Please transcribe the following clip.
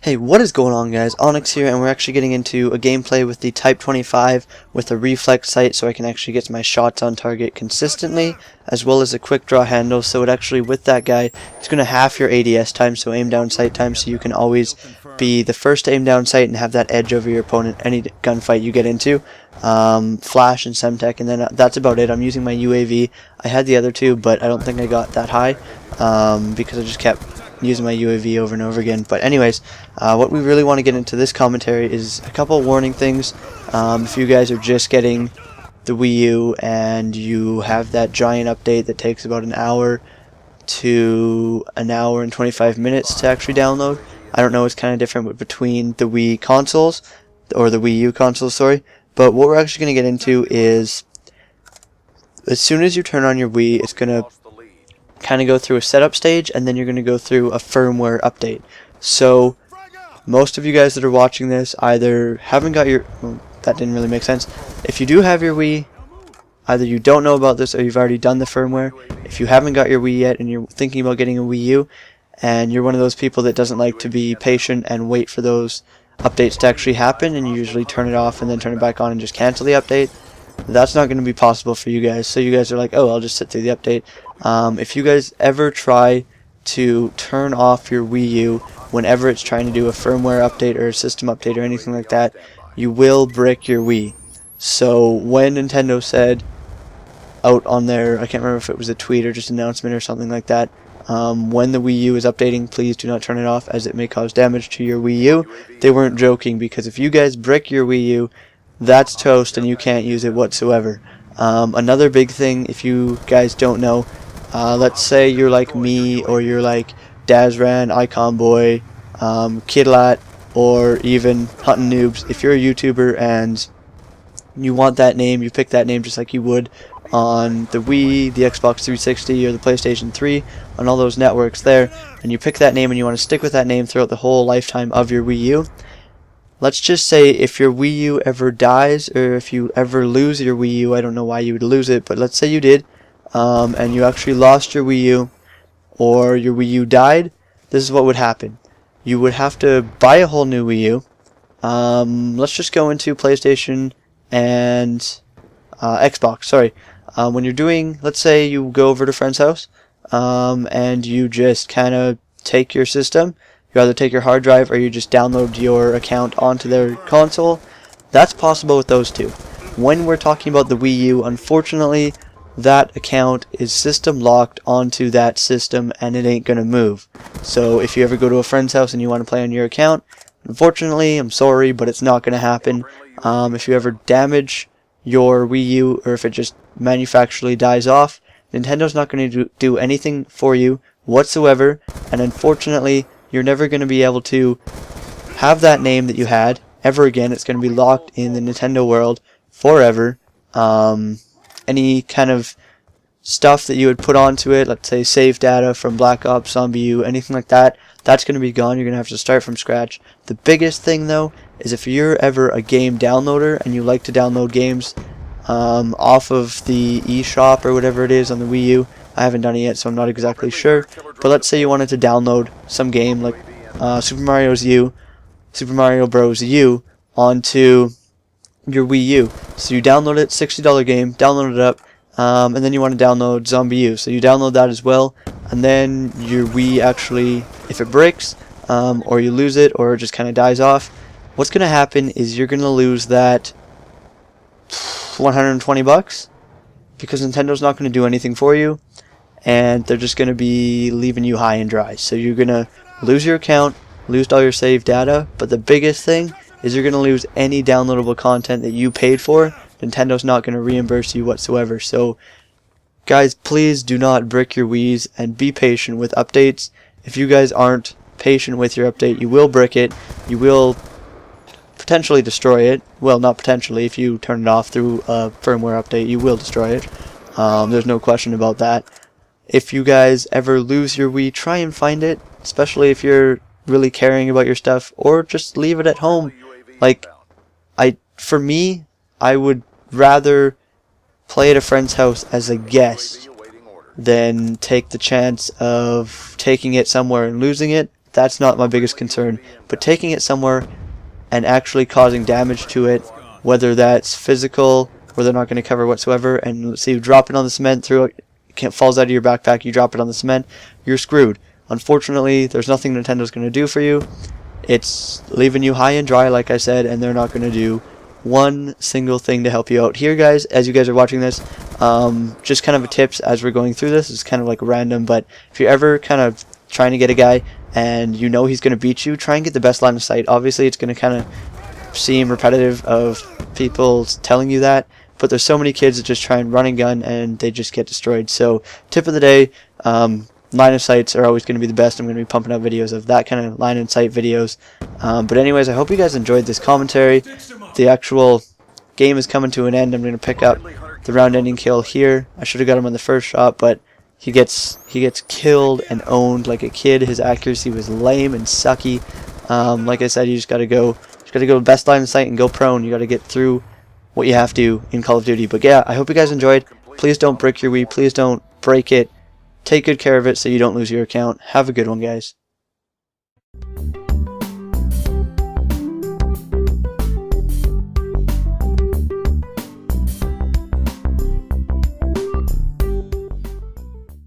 Hey, what is going on, guys? Onyx here, and we're actually getting into a gameplay with the Type 25 with a reflex sight, so I can actually get my shots on target consistently, as well as a quick draw handle. So it actually, with that guy, it's going to half your ADS time, so aim down sight time, so you can always be the first to aim down sight and have that edge over your opponent any gunfight you get into. Flash and Semtech, and then that's about it. I'm using my UAV. I had the other two, but I don't think I got that high because I just kept using my UAV over and over again. But anyways, what we really want to get into this commentary is a couple warning things. If you guys are just getting the WiiU and you have that giant update that takes about an hour to an hour and 25 minutes to actually download, I don't know, it's kind of different between the Wii consoles, or the WiiU consoles, sorry. But what we're actually going to get into is, as soon as you turn on your Wii, it's going to kind of go through a setup stage, and then you're going to go through a firmware update. So most of you guys that are watching this either haven't got your, well, that didn't really make sense. If you do have your Wii, either you don't know about this or you've already done the firmware. If you haven't got your Wii yet and you're thinking about getting a Wii U, and you're one of those people that doesn't like to be patient and wait for those updates to actually happen, and you usually turn it off and then turn it back on and just cancel the update, that's not going to be possible for you guys. So you guys are like, oh, I'll just sit through the update. If you guys ever try to turn off your Wii U whenever it's trying to do a firmware update or a system update or anything like that, you will brick your Wii. So when Nintendo said out on their, I can't remember if it was a tweet or just an announcement or something like that, when the Wii U is updating, please do not turn it off as it may cause damage to your Wii U. They weren't joking, because if you guys brick your Wii U, that's toast and you can't use it whatsoever. Another big thing, if you guys don't know, let's say you're like me, or you're like Dazran, Icon Boy, Kidlat, or even Huntin' Noobs. If you're a YouTuber and you want that name, you pick that name just like you would on the Wii, the Xbox 360, or the PlayStation 3, on all those networks there, and you pick that name and you want to stick with that name throughout the whole lifetime of your Wii U. Let's just say if your Wii U ever dies, or if you ever lose your Wii U, I don't know why you would lose it, but let's say you did, and you actually lost your Wii U, or your Wii U died, this is what would happen. You would have to buy a whole new Wii U. Let's just go into PlayStation and Xbox, sorry. When you're doing, let's say you go over to a friend's house, and you just kind of take your system. You either take your hard drive or you just download your account onto their console. That's possible with those two. When we're talking about the Wii U, unfortunately, that account is system locked onto that system and it ain't gonna move. So if you ever go to a friend's house and you want to play on your account, unfortunately, I'm sorry, but it's not gonna happen. If you ever damage your Wii U, or if it just manufacturally dies off, Nintendo's not going to do anything for you whatsoever, and unfortunately, you're never going to be able to have that name that you had ever again. It's going to be locked in the Nintendo world forever. Any kind of stuff that you would put onto it, let's say save data from Black Ops, Zombie U, anything like that, that's going to be gone. You're going to have to start from scratch. The biggest thing, though, is if you're ever a game downloader and you like to download games off of the eShop or whatever it is on the Wii U. I haven't done it yet, so I'm not exactly sure. But let's say you wanted to download some game like Super Mario Bros. U onto your Wii U. So you download it, $60 game, download it up, and then you want to download Zombie U. So you download that as well, and then your Wii actually, if it breaks, or you lose it, or it just kind of dies off, what's going to happen is you're going to lose that $120, because Nintendo's not going to do anything for you, and they're just going to be leaving you high and dry. So you're going to lose your account, lose all your saved data, but the biggest thing is you're going to lose any downloadable content that you paid for. Nintendo's not going to reimburse you whatsoever. So guys, please do not brick your Wiis, and be patient with updates. If you guys aren't patient with your update, you will brick it. You will potentially destroy it. Well, not potentially. If you turn it off through a firmware update, you will destroy it. There's no question about that. If you guys ever lose your Wii, try and find it, especially if you're really caring about your stuff, or just leave it at home. Like, for me, I would rather play at a friend's house as a guest than take the chance of taking it somewhere and losing it. that's not my biggest concern. But taking it somewhere and actually causing damage to it, whether that's physical, where they're not going to cover whatsoever, and let's say you drop it on the cement, through it falls out of your backpack, you drop it on the cement, you're screwed. Unfortunately, there's nothing Nintendo's going to do for you. It's leaving you high and dry, like I said, and they're not going to do one single thing to help you out. Here, guys, as you guys are watching this, just kind of a tips as we're going through this. It's kind of like random, but if you're ever kind of trying to get a guy and you know he's going to beat you, try and get the best line of sight. Obviously, it's going to kind of seem repetitive of people telling you that, but there's so many kids that just try and run and gun and they just get destroyed. So, tip of the day, line of sights are always going to be the best. I'm going to be pumping out videos of that kind of line of sight videos. But anyways, I hope you guys enjoyed this commentary. The actual game is coming to an end. I'm going to pick up the round ending kill here. I should have got him on the first shot, but he gets killed and owned like a kid. His accuracy was lame and sucky. Like I said, you just got to go best line of sight and go prone. You got to get through what you have to in Call of Duty. But yeah, I hope you guys enjoyed. Please don't break your Wii. Please don't break it. Take good care of it so you don't lose your account. Have a good one, guys.